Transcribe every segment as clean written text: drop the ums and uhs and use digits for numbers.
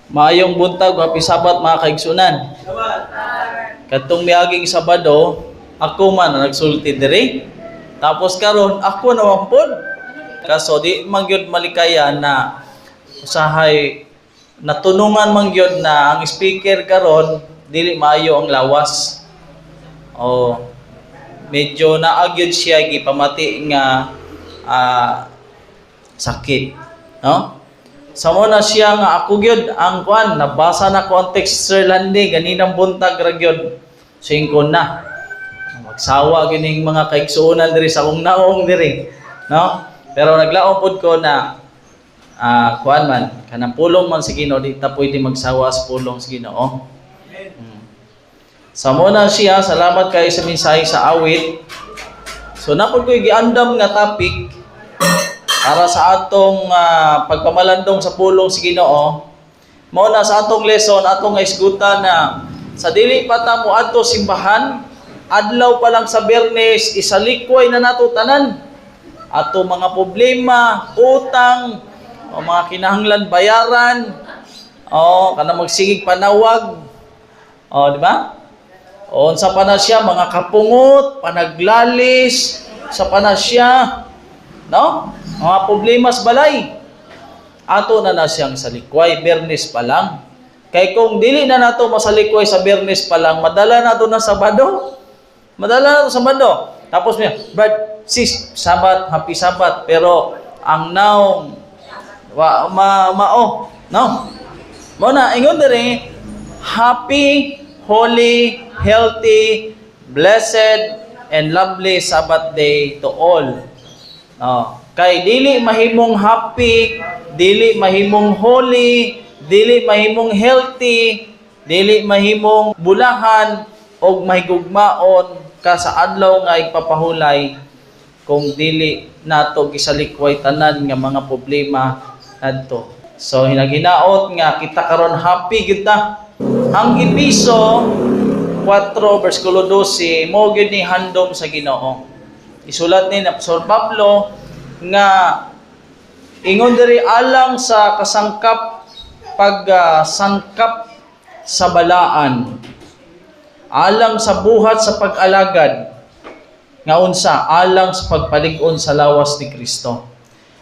Maayong buntag, happy Sabat mga kaigsunan. Katong miaging Sabado, ako man ang nagsulti diri. Tapos karon ako naman pod. Kaso di mangyod malikaya na usahay natunungan mangyod na ang speaker karon dili maayo ang lawas. O medyo naagyod siya gipamati nga sakit, no? Samo na siya nga ako gyud ang kuan nabasa na ko ang text Sir Landy ganinang buntag ra gyud singkon na magsawa gining mga kaigsuonan diri sa akong naong diri, no? Pero naglaom pud ko na kuan man kanang pulong man sa Ginoo di ta pwede magsawa sa pulong sa Ginoo. Samo na siya, salamat kay sa mensahe sa awit. So napod ko giandam nga topic para sa atong pagpamalandong sa pulong sa Ginoo. Mao na sa atong lesson atong isgutan na sa dili pa ta moadto simbahan, adlaw pa lang sa Biyernes isalikway na nato tanan ato mga problema, utang, o mga kinahanglan bayaran, o kana magsigig panawag, o di ba? O unsa pa na siya mga kapungot, panaglalis, sa pa na siya, no? Mga problema sa balay. Ato na siyang salikway, Biyernes pa lang. Kay kung dili na nato masalikway sa Biyernes pa lang, madala nato na Sabado. Madala nato sa Sabado. Tapos niya, Brad, sis, Sabat, happy Sabat. Pero ang now, no? Mo na, ingon diri, happy, holy, healthy, blessed, and lovely Sabbath day to all. No. Kay dili mahimong happy, dili mahimong holy, dili mahimong healthy, dili mahimong bulahan og mahigugmaon ka sa adlaw nga ipapahulay kung dili nato gisalikway tanan nga mga problema adto. So hinaginaot nga kita karon happy gyud ta. Ang Episo 4 versikulo 12 mo gyud ni handom sa Ginoo. Isulat ni Apostol Pablo nga ingon diri alang sa kasangkap sangkap sa balaan, alang sa buhat sa pag-alagad, nga unsa alang sa pagpalig-on sa lawas ni Kristo.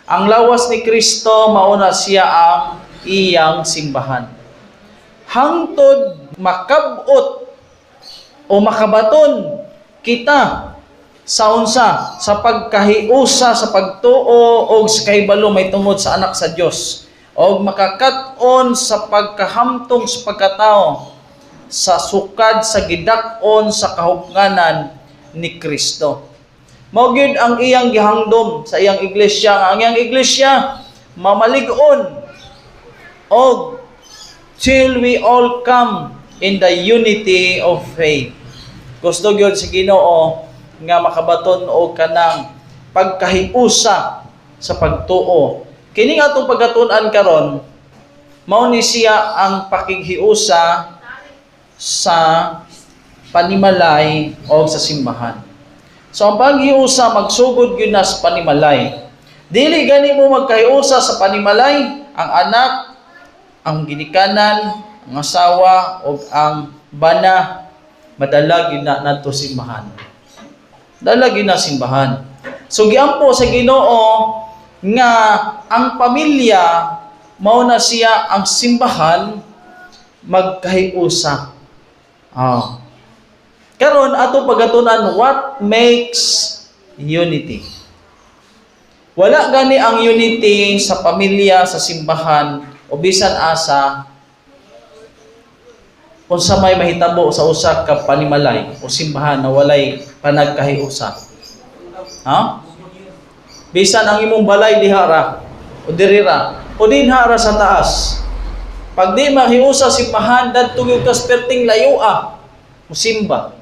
Ang lawas ni Kristo mauna siya ang iyang simbahan. Hangtod makabot o makabaton kita sa unsa sa pagkahiusa sa pagtuo og sa kahibalo may tungod sa anak sa Dios og makakat-on sa pagkahamtong sa pagkatao sa sukad sa gidak-on sa kahupnganan ni Kristo. Mao gyud ang iyang gihangdom sa iyang iglesia, ang iyang iglesia mamalig-on og till we all come in the unity of faith. Gusto gyud sa Ginoo nga makabaton og kanang pagkahiusa sa pagtuo. Kini nga atong pagkatun-an karon mao ni siya ang pakighiusa sa panimalay o sa simbahan. So ang paghiusa magsugod gyud na sa panimalay. Dili gani mo magkahiusa sa panimalay ang anak, ang ginikanan, ang asawa o ang bana madala gyud na nadto simbahan. Dalagi na simbahan. So giampo sa Ginoo nga ang pamilya mao na siya ang simbahan magkahiusa. Karon ato pagatunan what makes unity. Wala gani ang unity sa pamilya sa simbahan o bisan asa kung sa may mahitabo sa usa ka panimalay o simbahan na walay panagkahiusa. Bisan ang imong balay dihara o dirira o dinhara sa taas. Pag di mahiusa simbahan dadto gyud kas perting layua o simba.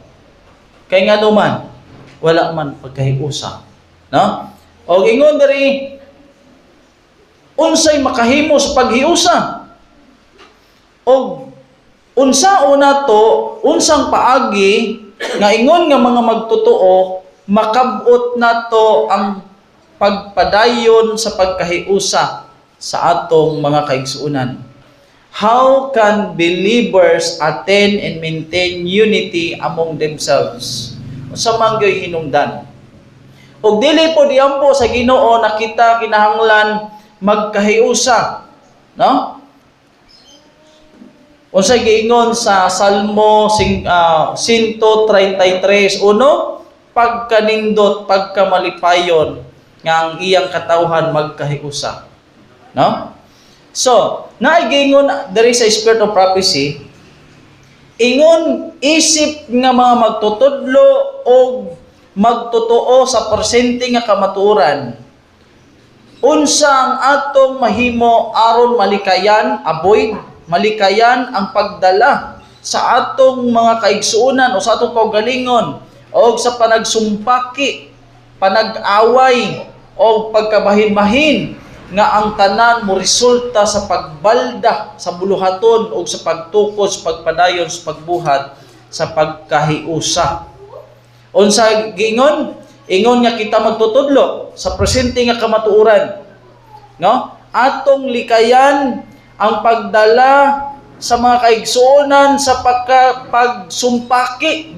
Kay ngano man wala man pagkahiusa, no? O ingon diri unsay makahimo sa paghiusa? Og unsa una to, unsang paagi nga ingon nga mga magtotoo makabot nato ang pagpadayon sa pagkahiusa sa atong mga kaigsuonan. How can believers attain and maintain unity among themselves? Sa mangyoy hinungdan. Ug dili po diyan po sa Ginoo na kita kinahanglan magkahiusa, no? Unsay giingon sa Salmo 133:1, pagkanindot, pagkamalipayon nga ang iyang katawhan magkahiusa. No? So, naigingon there is a spirit of prophecy. Ingon isip nga mga magtutudlo o magtotoo sa presente nga kamatuoran. Unsa ang atong mahimo aron malikayan, malikayan ang pagdala sa atong mga kaigsuonan o sa atong kaugalingon o sa panagsumpaki, panag-away o pagkabahin-bahin nga ang tanan mo resulta sa pagbalda sa buluhaton o sa pagtukod, sa pagpadayon, sa pagbuhat, sa pagkahiusa. Unsa giingon? Ingon nga kita magtutudlo sa presente nga kamatuoran. No? Atong likayan ang pagdala sa mga kaigsuonan sa pagsumpaki,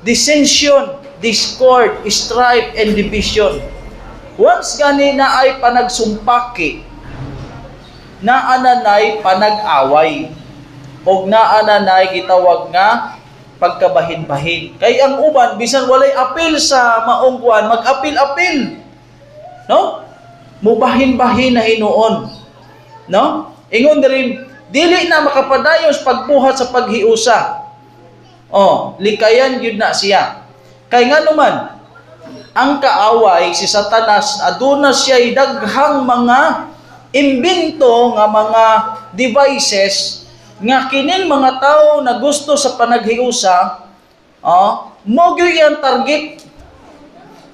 dissension, discord, strife, and division. Once gani na ay panagsumpaki, naananay panag-away, o naananay gitawag nga pagkabahin-bahin. Kay ang uban, bisan walay apil sa maong kuan, mag-apil-apil. No? Mubahin-bahin na hinuon. No? Ingon din, dili na makapadayon sa pagbuhat sa paghiusa. Likayan yun na siya. Kay nga naman, ang kaaway, si Satanas, aduna siya'y daghang mga imbento nga mga devices nga kining mga tao na gusto sa panaghiusa, mo gyud ang target.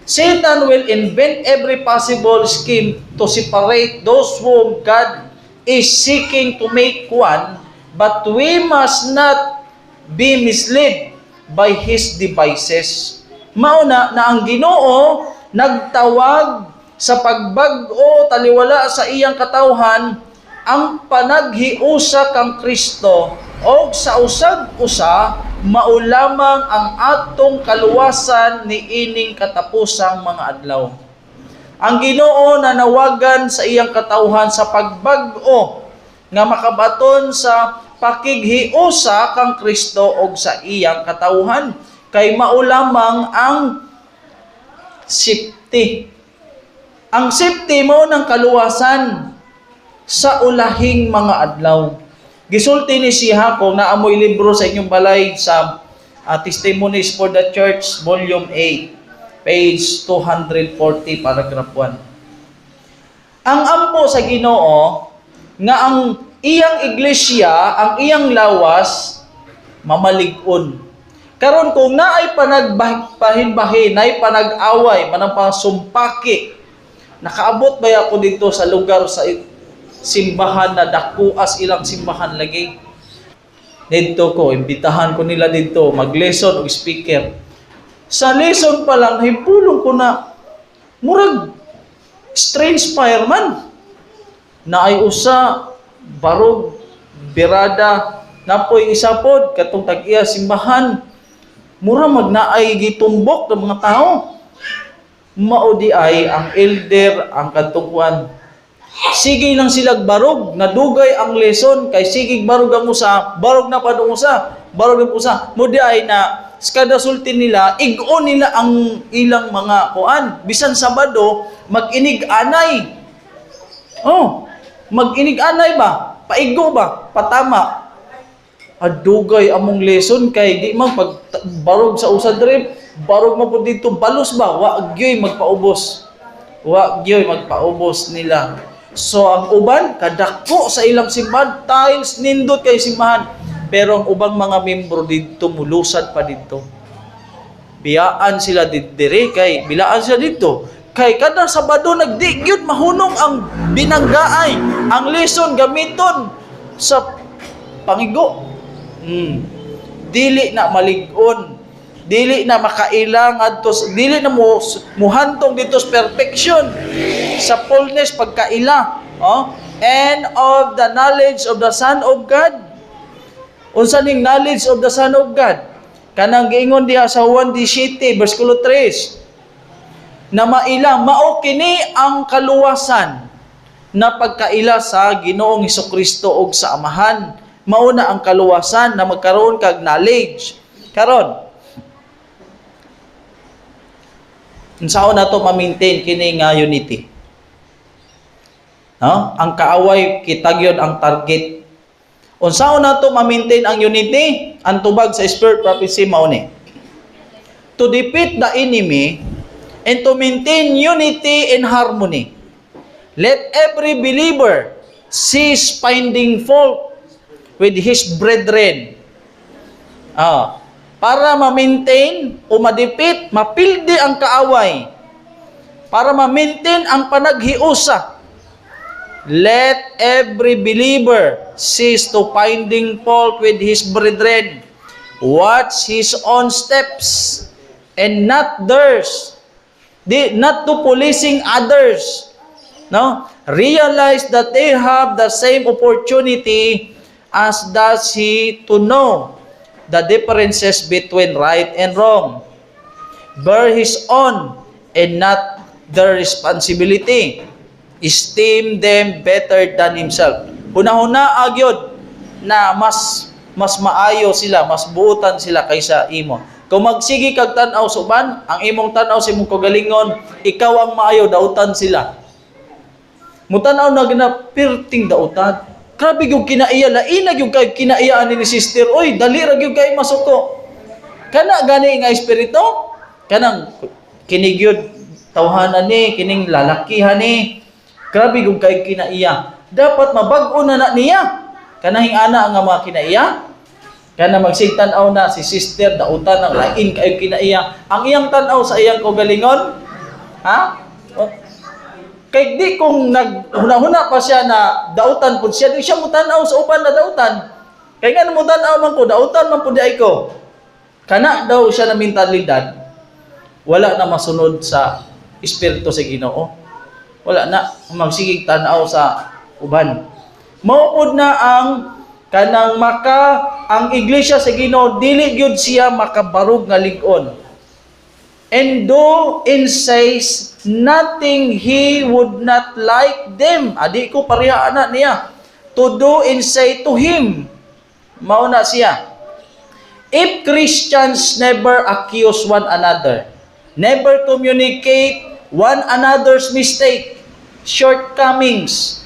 Satan will invent every possible scheme to separate those whom God is seeking to make one, but we must not be misled by his devices. Mauna na ang Ginoo nagtawag sa pagbag-o taliwala sa iyang katawhan ang panaghiusa kang Kristo o sa usag-usa maulamang ang atong kaluwasan ni ining katapusang mga adlaw. Ang Ginoo nanawagan sa iyang katawhan sa pagbag-o nga makabaton sa pakighiusa kang Kristo o sa iyang katawhan kay maulamang ang safety. Ang safety mo ng kaluwasan sa ulahing mga adlaw. Gisulti ni siya kung naamoy libro sa inyong balay sa Testimonies for the Church, Volume 8, page 240, paragraph 1. Ang ampo sa Ginoo nga ang iyang iglesia, ang iyang lawas, mamalig-on. Karon kung naay panagbahin-bahin, naay panag-away, manang nakaabot ba ako dito sa lugar sa simbahan na dakuas ilang simbahan lagi. Dito ko, imbitahan ko nila dito, mag-lesson o speaker. Sa lesson pa lang, himpulong ko na, murag, strange fireman. Na ay usa, barog, birada, napoy isapod, katong tag-iya simbahan. Mura magnaay gitumbok ng mga tao. Maudi ay ang elder, ang katungkuan. Sige lang silag barog, nadugay ang lesson, kay sigig barog ang usa, barog na pa usa, barog ang usa. Mudi ay na, kada sultin nila, igon nila ang ilang mga kuan. Bisan Sabado, mag-inig-anay. Mag-inig-anay ba? Paigo ba? Patama. Adugay among lesson, kay di man pag barog sa usa drip, barog mo po dito, balos ba? Wa gyoy magpaubos. Wa gyoy magpaubos nila. So, ang uban, kadako sa ilang simbahan, tiles, nindot kay simbahan. Pero ang ubang mga membro dito, mulusad pa dito. Biyaan sila dito, kay bilaan sila dito. Kay kada Sabado, nagdigyot, mahunong ang binanggaay. Ang lesson, gamiton sa pangigo. Dili na malig-on. Dili na makailang adtos, dili na muhantong dito sa perfection, sa fullness pagkaila. and of the knowledge of the Son of God. Unsa ning knowledge of the Son of God? Kanang giingon diha sa Juan 17 bersikulo 3 na maila mao kini ang kaluwasan na pagkaila sa Ginoong Hesukristo ug sa Amahan. Mao na ang kaluwasan na magkaroon kag knowledge. Karon, unsaon nato ma-maintain kini nga unity? No? Ang kaaway kitagyon ang target. Unsaon nato ma-maintain ang unity? Ang tubag sa Spirit prophecy mao ni. To defeat the enemy and to maintain unity and harmony. Let every believer cease finding fault with his brethren. Para ma-maintain o ma-defeat, mapildi ang kaaway. Para ma-maintain ang panaghiusa. Let every believer cease to finding fault with his brethren. Watch his own steps and not theirs. Not to policing others. No? Realize that they have the same opportunity as does he to know the differences between right and wrong. Bear his own and not their responsibility. Esteem them better than himself. Huna-huna agyod na mas maayo sila, mas buutan sila kaysa imo. Kung magsigi kag tan-aw sa uban, ang imong tan-aw sa imong kagalingon, ikaw ang maayo, dautan sila. Mutanaw na ginapirting dautan. Grabe yung kinaiya, lainag yung kinaiyaan ni sister, oy, dali ra yung kay masuko. Kana gani nga espiritu, kanang kinigyod tawhanan ni, kining lalakihan ni. Grabe yung kay kinaiya. Dapat mabag-o na niya. Kanahing ana nga mga kinaiya. Kana magsigtanaw na si sister, dautan ang lain kay kinaiya. Ang iyang tanaw sa iyang kogalingon, ha? Kay di kung naghuna-huna pa siya na dautan po siya, di siya mutanaw sa uban na dautan. Kay nga mutanaw man ko, dautan man po di ay ko. Kana daw siya na mentalidad, wala na masunod sa espiritu sa Ginoo. Wala na magsigig tanaw sa uban. Maupod na ang kanang ang iglesia sa Ginoo, dili gyud siya makabarog nga lig-on. And do and says nothing he would not like them. Adi ko pareha na niya. To do and say to him. Mauna siya. If Christians never accuse one another, never communicate one another's mistake, shortcomings,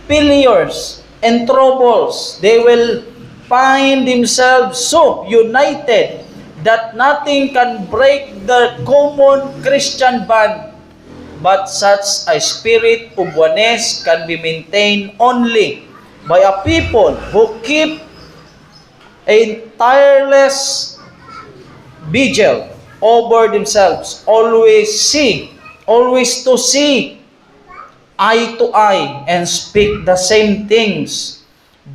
failures, and troubles, they will find themselves so united that nothing can break the common Christian bond. But such a spirit of oneness can be maintained only by a people who keep a tireless vigil over themselves, always to see eye to eye and speak the same things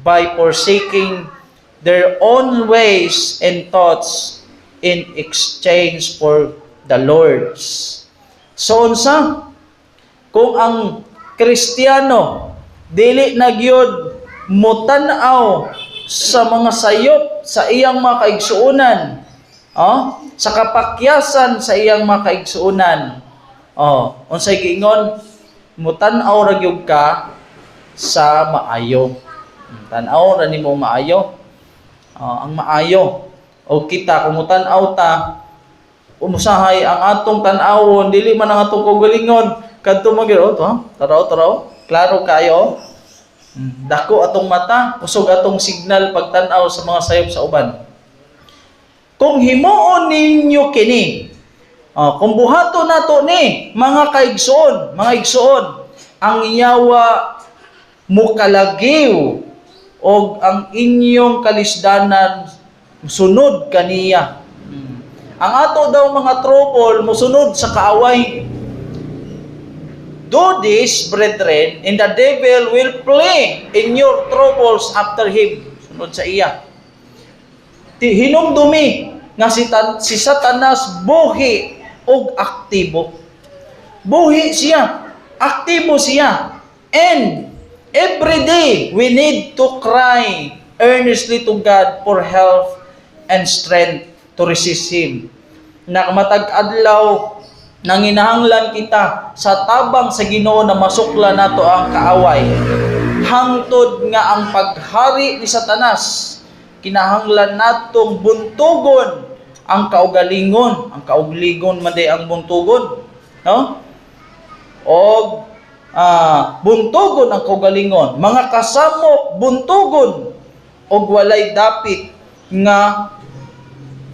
by forsaking their own ways and thoughts in exchange for the Lord's. So unsa? Kung ang Kristiyano dili na gyud mutanaw sa mga sayop sa iyang mga kaigsuonan, sa kapakyasan sa iyang mga kaigsuonan, unsay giingon? Mutanaw ra gyud ka sa maayo. Tan-aw ra nimo maayo. Ang maayo o kita kung mutanaw ta, umusahay ang atong tan-awon, dili man ang atong kagalingon kadto magyud taraw klaro kayo. Dako atong mata, usog atong signal pagtan-aw sa mga sayop sa uban. Kung himuon ninyo kini, kung buhato nato ni mga kaigsoon, ang yawa mo kalagiw o ang inyong kalisdanan sunod kaniya. Ang ato daw mga trouble musunod sa kaaway. Do this, brethren, and the devil will play in your troubles after him. Sunod sa iya. Hinumdumi nga si Satanas buhi og aktibo. Buhi siya, aktibo siya. And Every day, we need to cry earnestly to God for health and strength to resist Him. Na matag adlaw nanginahanglan kita sa tabang sa Ginoo na masukla nato ang kaaway. Hangtod nga ang paghari ni Satanas, kinahanglan natong buntugon ang kaugalingon. Ang kaugalingon man day ang buntugon, no? O buntugon ang kaugalingon, mga kasamo buntugon og walay dapit nga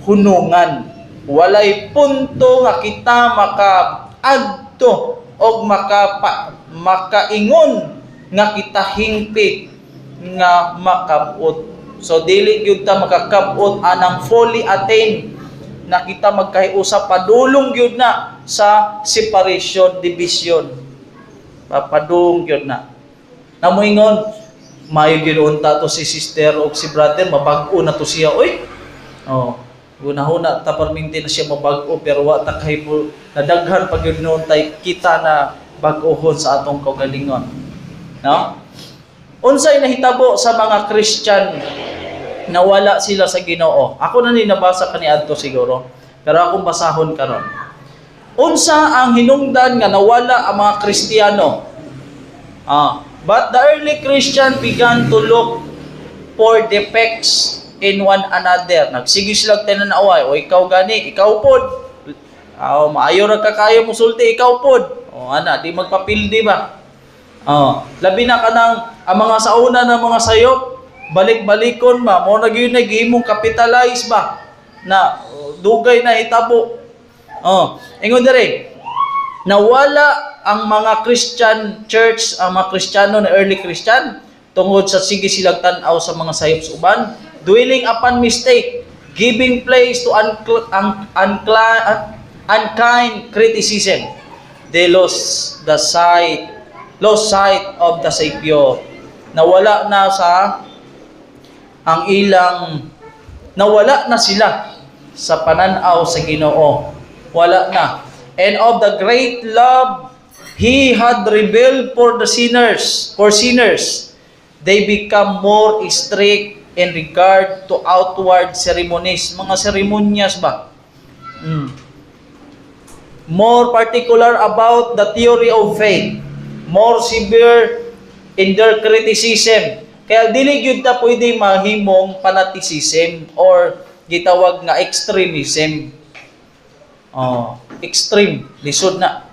hunungan. Walay punto nga kita makaadto og makaingon nga kita hingpit nga makabot. So dili gyud ta makakabot anang fully attain na kita magkahiusa padulong gyud na sa separation, division. Papadung gyud na. Namoingon, mayo gyud unta to si sister o si brother, mabag-o na to siya. Oy. Oh, gunahuna ta perminti na siya mabag-o pero wa ta kahibo nadaghan pag gyud noon tay kita na bag-ohon sa atong kaugalingon. No? Unsay nahitabo sa mga Christian na wala sila sa Ginoo? Ako na ni nabasa kaniadto siguro, pero akong basahon karon. Unsa ang hinungdan nga nawala ang mga Kristiyano? But the early Christian began to look for defects in one another. Nagsige sila tinanaway, o ikaw gani, ikaw pod. Maayo ra ka kayo musulti, ikaw pod. O ana, di magpapildi ba? Labi na kanang ang mga sauna ng mga sayop, balik-balikon ba, mo na gyud nagihimong capitalize ba na dugay na hitabo. Ingon dire, nawala ang mga Christian church, ang mga Kristiyano na early Christian tungod sa sige silang tan-aw sa mga sayop sa uban, dwelling upon mistake, giving place to unkind criticism. They lost sight of the Savior. Nawala na sila sa pananaw sa Ginoo. Wala na. And of the great love He had revealed for sinners, they become more strict in regard to outward ceremonies. Mga seremonyas ba? More particular about the theory of faith. More severe in their criticism. Kaya dili gyud ta pwede mahimong fanaticism or gitawag nga extremism. Extreme, lisod na.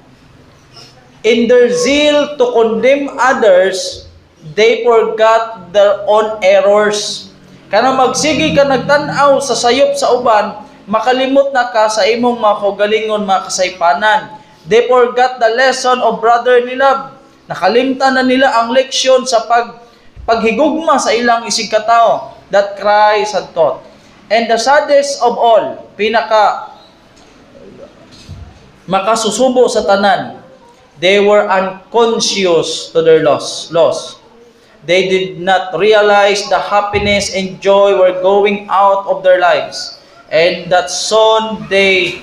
In their zeal to condemn others, they forgot their own errors. Kana magsigi ka nagtan-aw sa sayop sa uban, makalimot na ka sa imong mga kaugalingon, mga kasaypanan. They forgot the lesson of brotherly love. Nakalimtan na nila ang leksyon sa paghigugma sa ilang isig katao that Christ had taught. And the saddest of all, makasusubo sa tanan, they were unconscious to their loss. They did not realize the happiness and joy were going out of their lives, and that soon they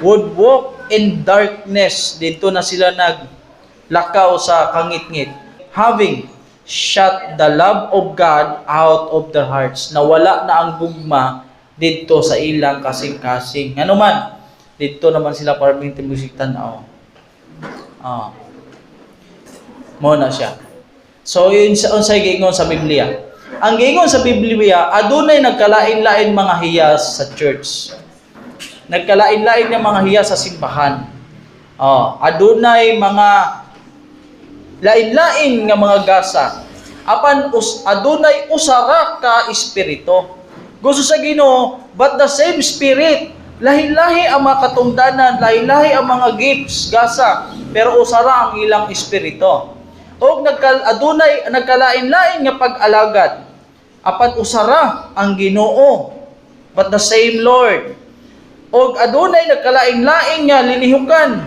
would walk in darkness. Dito na sila naglakaw sa kangit-ngit, having shut the love of God out of their hearts. Nawala na ang gugma dito sa ilang kasing-kasing. Ano man, dito naman sila perminti musik tanaw. Muna siya. So, yun unsay giingon sa Biblia. Ang giingon sa Biblia, adunay nagkalain-lain mga hiyas sa church. Nagkalain-lain ng mga hiyas sa simbahan. Adunay mga lain-lain nga mga gasa. Adunay usara ka espiritu. Gusto sa Ginoo, but the same spirit. Lahi-lahi ang mga katungdanan, lahi-lahi ang mga gifts, gasa, pero usara ang ilang espiritu. O adunay nagkalain-lain nga pag-alagad. Apan usara ang Ginoo, but the same Lord. O adunay nagkalain-lain nga linihukan.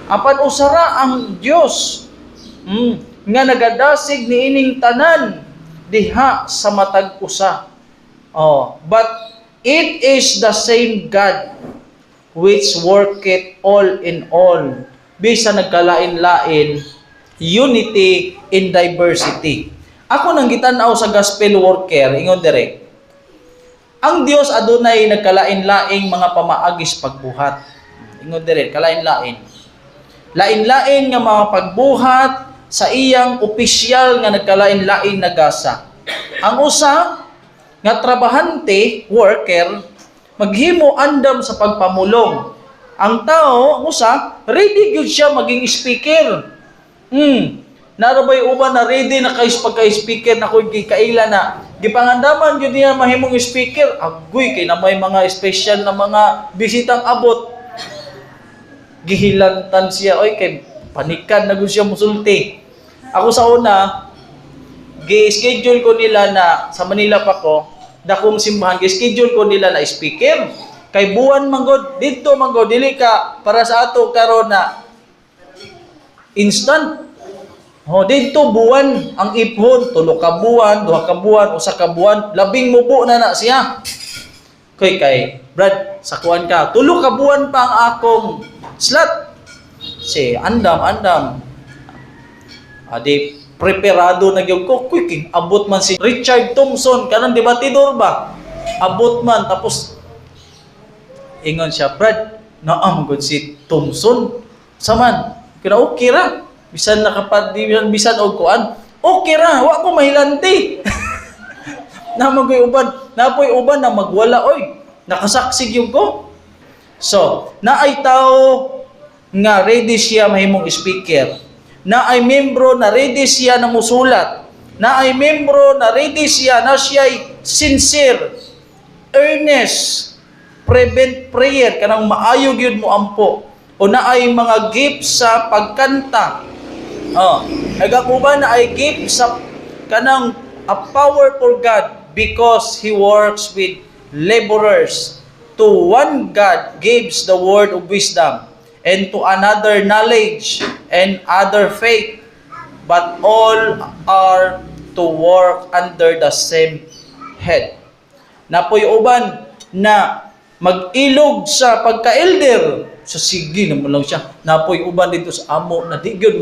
Apan usara ang Dios. Nga nagadasig niining tanan diha sa matag usa. But it is the same God which worketh all in all. Bisa nagkalain-lain unity in diversity. Ako nang gitanaw sa gospel worker, ingon dire, ang Dios adunay nagkalain-laing mga pamaagis pagbuhat. Ingon dire, kalain-lain. Lain-lain nga mga pagbuhat sa iyang opisyal nga nagkalain-lain na gasa. Ang usa nga trabahante, worker, maghimo andam sa pagpamulong. Ang tao, ang usa, ready gyud siya maging speaker. Narabay uban na ready na kay pagka-speaker na kung kaila na gipangandaman gyud niya mahimong speaker. Agoy kay na may mga special na mga bisitang abot. Gihilantan siya, oy kay panikan na gyud siya musulti. Ako sa una, gi-schedule ko nila na sa Manila pa ko, dakong simbahan, gi-schedule ko nila na speaker. Kay buwan manggod dito manggod dili ka para sa ato karon na instant. Dito buwan ang iphon, 3 ka buwan, 2 ka buwan, 1 ka buwan, labing mubo na siya. Kay Brad, sakuan ka, 3 ka buwan pa ang akong slot. Si andam. Adi preparado na gyud ko, quick abot man si Richard Thompson kanang debatidor ba? Abot man tapos ingon siya, Brad, naam gud si Thompson. Saman, kina okay ra. Bisan bisan og kuan. Okay ra, wa ko mahilanti. Napoy uban na magwala oy. Nakasaksig yung ko. So, naay tao nga ready siya mahimong speaker. Naay membro na ready siya na musulat. Naay membro na ready siya na siya'y sincere, earnest, fervent prayer kanang maayo gyud mo ampo. O naay mga gifts sa pagkanta. Nagakuba na ay gift sa kanang a power for God because He works with laborers. To one God gives the word of wisdom, and to another knowledge, and other faith. But all are to work under the same head. Napoy uban na mag-ilog sa pagka-elder. So sige naman lang siya. Napoy uban dito sa amo na di gyud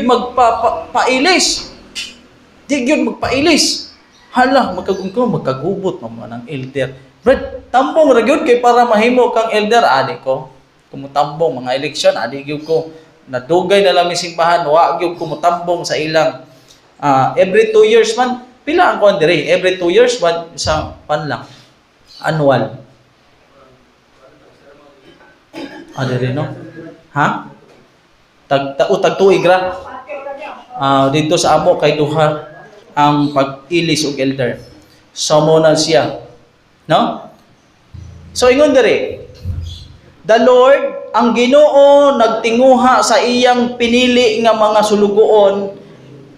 magpailis. Di gyud magpailis. Hala, magkagubot naman ang elder. Brad, tambong ra gyud kay para mahimo kang elder adi ko. Kumutambong mga eleksyon adi gyud ko. Nadugay na lang ni simbahan, wa gyud kumutambong sa ilang every 2 years man. Pila ang kuan dire? Every 2 years man isang pan lang. Annual. Dire no? Ha? Tag tuig ra. Dito sa amo kay duha ang pag-ilis og elder. So mo na siya. No? So ingon dire, the Lord, ang Ginoo nagtinguha sa iyang pinili nga mga sulugoon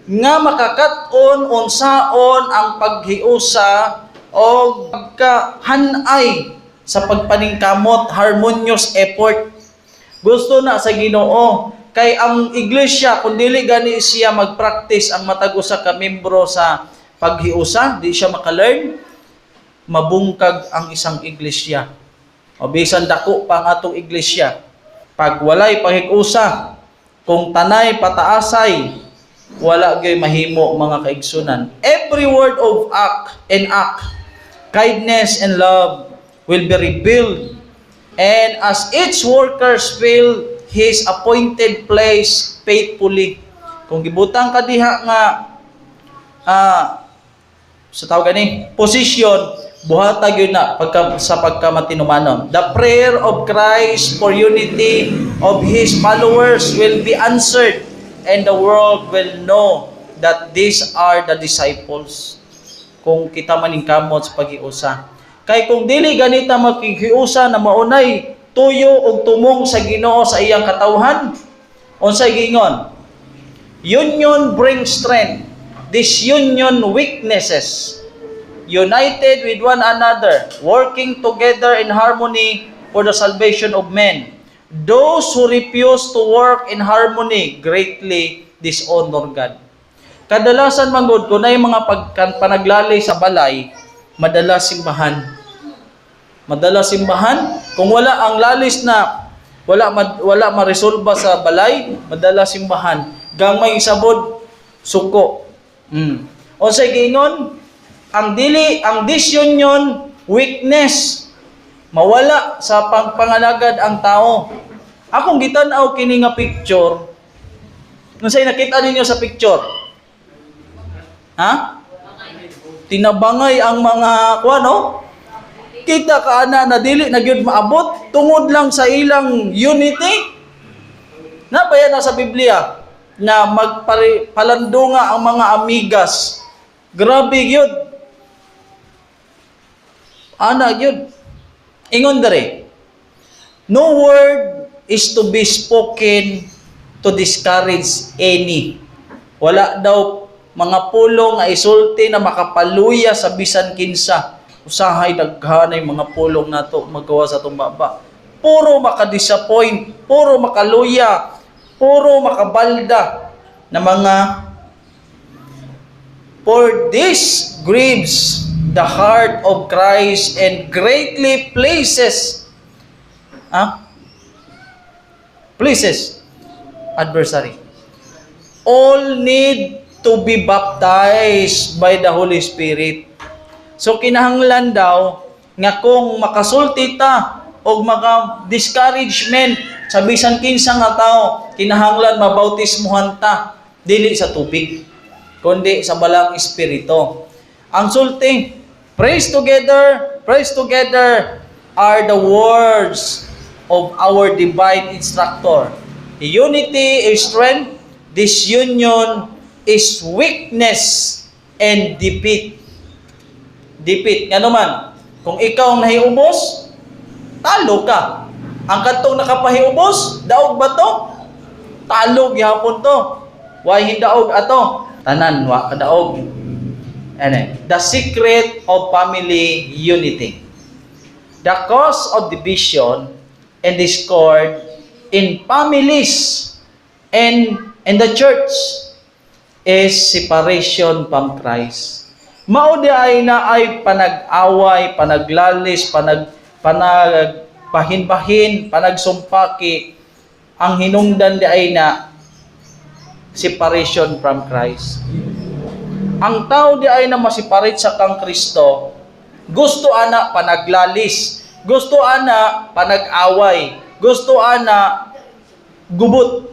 nga makakat-on unsaon ang paghiusa o pagkahanay sa pagpaningkamot, harmonious effort. Gusto na sa Ginoo kay ang iglesia kung dili gani siya mag-practice ang matag usa ka membro sa paghiusa, di siya maka-learn, mabungkag ang isang iglesia. O bisan dako pa ang atong iglesia. Pag walay paghiusa, kung tanay pataasay, wala gyud mahimo mga kaigsunan. Every word of act, kindness and love will be revealed. And as each workers fill his appointed place faithfully. Kung gibutang ka diha nga sa tawag gani position, buhatag yun na sa pagkamatinumanon. The prayer of Christ for unity of His followers will be answered, and the world will know that these are the disciples. Kung kita maningkamot sa paghiusa. Kay kung dili ganita maghiusa na maunay tuyo og tumong sa Ginoo sa iyang katawhan, unsay gingon? Union brings strength. Disunion weaknesses. United with one another, working together in harmony for the salvation of men. Those who refuse to work in harmony greatly dishonor God. Kadalasan manggod ko na yung mga panaglalay sa balay, madalas simbahan. Madalas simbahan, kung wala ang lalis na wala ma-resolba sa balay, madalas simbahan. Gamay sabod suko. Unsay giingon? Ang disunion weakness. Mawala sa pangalagad ang tao. Akong gitan-aw kini nga picture. Unsay nakita ninyo sa picture? Ha? Tinabangay ang mga no? Kita ka na dili na gyud maabot tungod lang sa ilang unity. Nabayan na sa Biblia na magpalandunga ang mga amigas. Grabe gyud. Ana gyud. Ingon dere. No word is to be spoken to discourage any. Wala daw mga pulong nga isulti na makapaluya sa bisan kinsa. Usahay daghanay mga pulong nato magawa sa atong baba. Puro maka-disappoint, puro makaluya, puro makabalda na mga for this grieves the heart of Christ and greatly pleases adversary. All need to be baptized by the Holy Spirit. So kinahanglan daw nga kung makasulti ta o maka-discouragement sa bisan kinsa nga tao, kinahanglan mabautismuhan ta dili sa tubig kundi sa balang espiritu. Ang sulti, praise together are the words of our divine instructor. Unity is strength, disunion is weakness and defeat. Defeat. Nga naman, kung ikaw ang nahiubos, talo ka. Ang katong nakapahiubos, daog ba to? Talo gihapon to. Why hindaog ato? Tanan, wa kadaog. The secret of family unity. The cause of division and discord in families and in the church is separation from Christ. Mao di ay na ay panag-away, panaglalis, panagpahin-bahin, panagsumpaki. Ang hinungdan di ay na separation from Christ. Ang tao di ay na masiparit sa kang Kristo, gusto ana panaglalis, gusto ana panag-away, gusto ana gubot.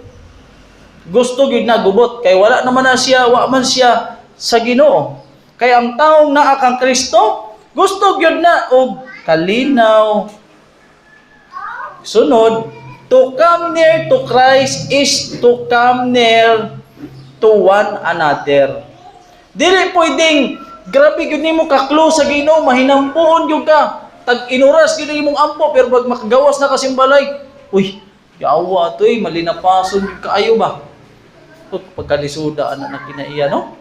Gusto gyud na gubot kay wala naman na siya, wa man siya sa Ginoo. Kay ang taong naa kang Kristo, gusto gyud na og kalinaw. Sunod, to come near to Christ is to come near to one another. Dili pwedeng grabe gyud nimo ka-close sa Ginoo, mahinampuon gyud ka. Tag-inuras gyud imong ampo pero pag makagawas na kasimbalay, uy, yawa toy malinapason gyud kaayo ba? Pagkalisuda ana na kinaiya no?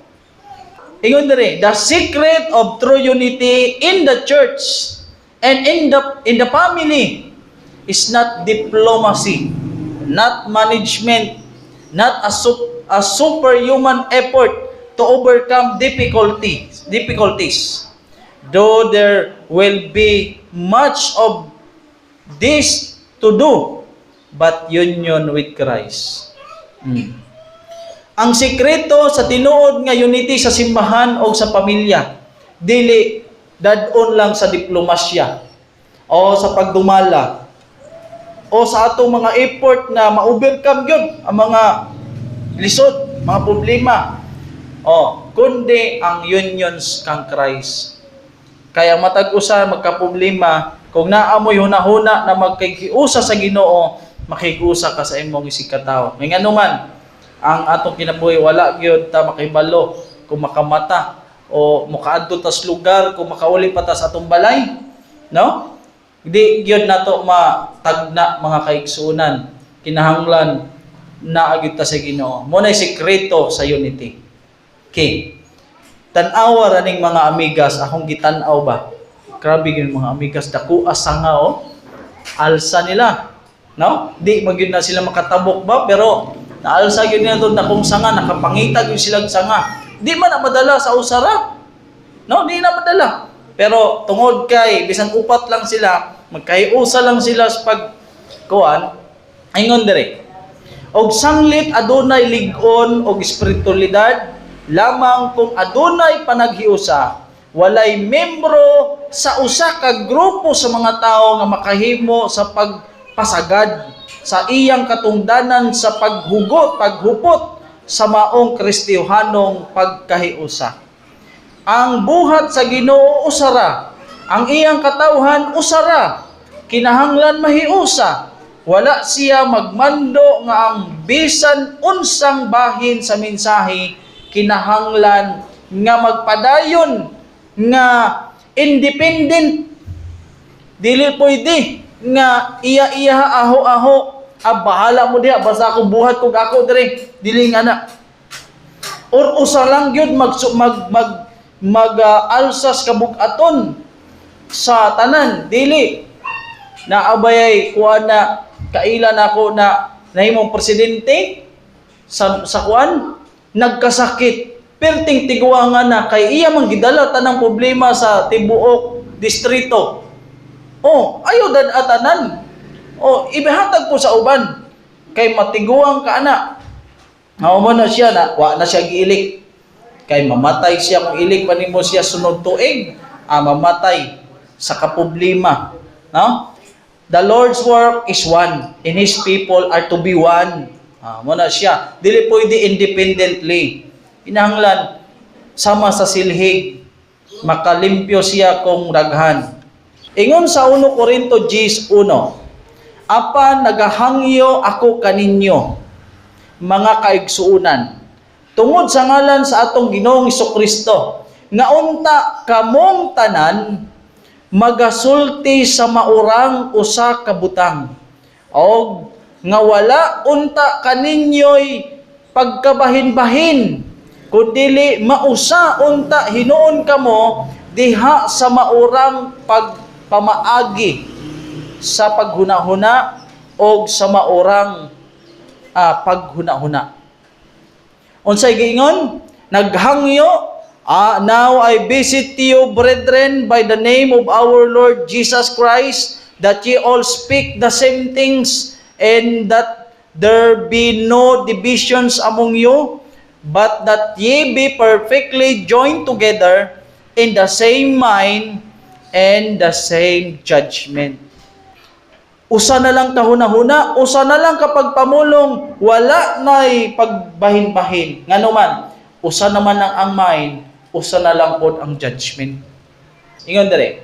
Ingon diri, the secret of true unity in the church and in the family is not diplomacy, not management, not a superhuman effort to overcome difficulties. Though there will be much of this to do, but union with Christ. Ang sikreto sa tinuod nga unity sa simbahan o sa pamilya, dili dadon lang sa diplomasya o sa pagdumala o sa atong mga effort na ma-overcome yun ang mga lisod, mga problema. Kundi ang unions kang Christ. Kaya matag usa magka-problema kung naamoy hunahuna na magkikiusa sa Ginoo, makikiusa ka sa imong isikataw. Ngay nganuman ang atong kinabuhi wala gyud ta makahibalo kung makamata o makaadto tas lugar kung makauli pa ta sa atong balay, no? Di gyud nato matagna mga kaigsuonan. Kinahanglan na gyud ta sa Ginoo. Mo nay sekreto sa unity. Okay. Tan-awa raning mga amigas, akong gitan-aw ba? Grabe gyud mga amigas, dako asanga alsa nila, no? Di magyud na sila makatabok ba, pero naalsa gyud nila doon dakong sanga, nakapangita gyud sila sanga. Di man na madala sa usara. No, di na madala. Pero tungod kay bisan upat lang sila, magkahiusa lang sila sa pagkuan, ingon diri. Og sanglit adunay lig-on og espiritualidad lamang kung adunay panaghiusa, walay membro sa usa ka grupo sa mga tawo nga makahimo sa pagpasagad sa iyang katungdanan sa paghupot sa maong Kristiyohanong pagkahiusa. Ang buhat sa Ginoo usara, ang iyang katawhan usara, kinahanglan mahiusa. Wala siya magmando nga ang bisan unsang bahin sa mensahe kinahanglan nga magpadayon nga independent. Dili pwede nga iya aho-aho, bahala mo diha basta ako buhat kog ako dire. Dili nga na. Or usa lang gyud alsas kabug-aton sa tanan. Dili na abayay kuan na kailan ako na nahimong presidente sa kuan nagkasakit perting tiguangan na kay iya man gidala tanang problema sa tibuok distrito. Ayo dan atanan. Ibihatag po sa uban kay matiguang ka ana. Mao na siya na wa na siya giilik kay mamatay siya kung ilik pa nimo siya sunod tuig, mamatay sa kaproblema, no? The Lord's work is one, and His people are to be one. Muna siya. Dili pwede independently. Inahanglan, sama sa silhig, makalimpyo siya kung daghan. Ingon sa 1 Corinto 10:1, apan nagahangyo ako kaninyo, mga kaigsuunan, tungod sa ngalan sa atong Ginoong Hesukristo, nga unta kamong tanan, magasulti sa maurang usa ka butang, og nga wala unta kaninyo'y pagkabahin-bahin, kundili mausa unta hinuon kamo diha sa maurang pagpamaagi sa paghunahuna og sa maurang paghunahuna. Unsay giingon? Naghangyo, now I beseech you, brethren, by the name of our Lord Jesus Christ, that ye all speak the same things, and that there be no divisions among you, but that ye be perfectly joined together in the same mind and the same judgment. Usa na lang kahuna-huna, usa na lang kapag pamulong, wala na'y pagbahin-bahin. Nganuman, usa naman ang mind, usa na lang po ang judgment. Ingon dire,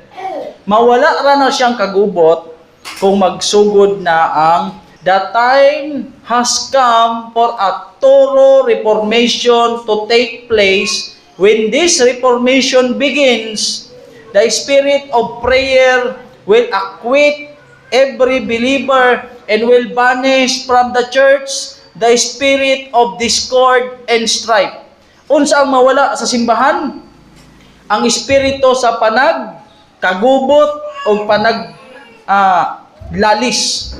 mawala ra na siyang kagubot kung magsugod na ang the time has come for a thorough reformation to take place. When this reformation begins, the spirit of prayer will acquit every believer and will banish from the church the spirit of discord and strife. Unsa ang mawala sa simbahan? Ang espiritu sa kagubot o lalis.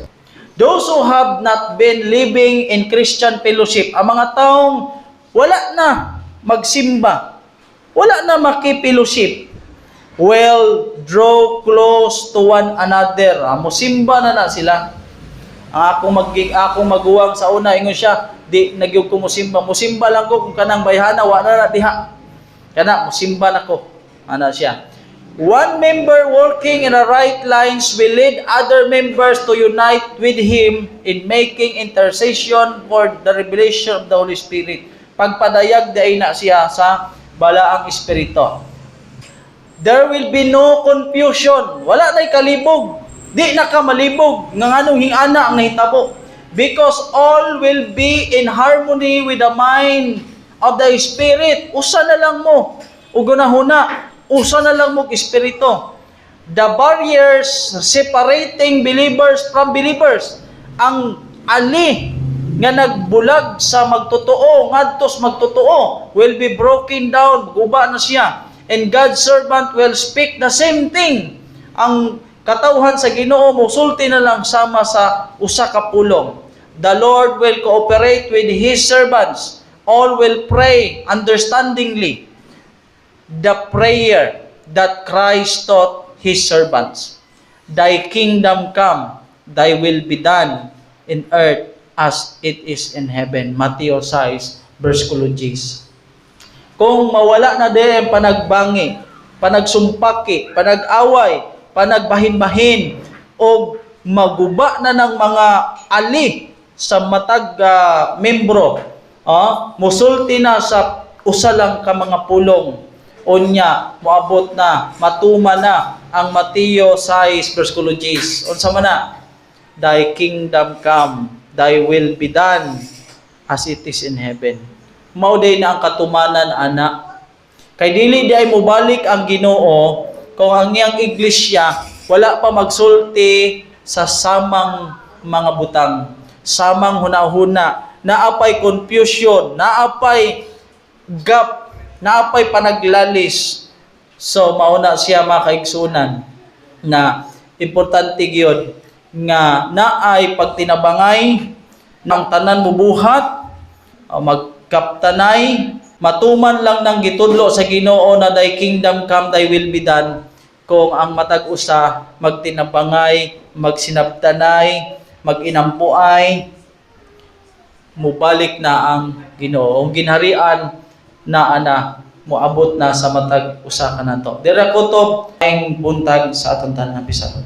Those who have not been living in Christian fellowship, ang mga taong wala na magsimba, wala na makipellowship, will draw close to one another. Musimba na sila. Akong maguwang sa una, ingon siya, di nagyog ko musimba. Musimba lang ko kung kanang bayhana, wala na diha. Kana, musimba na ko. Ano siya? One member working in the right lines will lead other members to unite with him in making intercession for the revelation of the Holy Spirit. Pagpadayag day na siya sa balaang espiritu. There will be no confusion. Wala na'y kalibog. Di na ka malibog. Nga anong hingana ang nahitabo. Because all will be in harmony with the mind of the Spirit. Usa na lang mo. Ugunahuna. Usa na lang mo espiritu. The barriers separating believers from believers. Ang ali nga nagbulag sa magtotoo, ngadtos magtotoo, will be broken down. Guba na siya. And God's servant will speak the same thing. Ang katawhan sa Ginoo mosulti na lang sama sa usa ka pulong. The Lord will cooperate with His servants. All will pray understandingly the prayer that Christ taught His servants. Thy kingdom come, thy will be done in earth as it is in heaven. Mateo 6, versikulo 10. Kung mawala na din panagbangi, panagsumpaki, panag-away, panagbahin-bahin, o maguba na ng mga ali sa matag membro, musulti na sa usa lang ka mga pulong, unya moabot na, matuma na ang Mateo 6 versikulo 10. Unsa man na? Thy kingdom come, thy will be done as it is in heaven. Mao day na ang katumanan, anak. Kay dili di ay mobalik ang Ginoo kung ang iyang iglesia wala pa magsulti sa samang mga butang, samang hunahuna, naapay confusion, naapay gap, naapay panaglalis. So mauna siya mga kaigsunan na importante gyud nga naay pagtinabangay ng tanan mubuhat, magkaptanay, matuman lang ng gitudlo sa Ginoo na thy kingdom come, thy will be done. Kung ang matag usa magtinabangay, magsinabtanay, maginampuay, mubalik na ang Ginoo. Ang ginharian na moabot na sa matag usa kanato. Dira kutob ang buntag sa atong tanan bisag.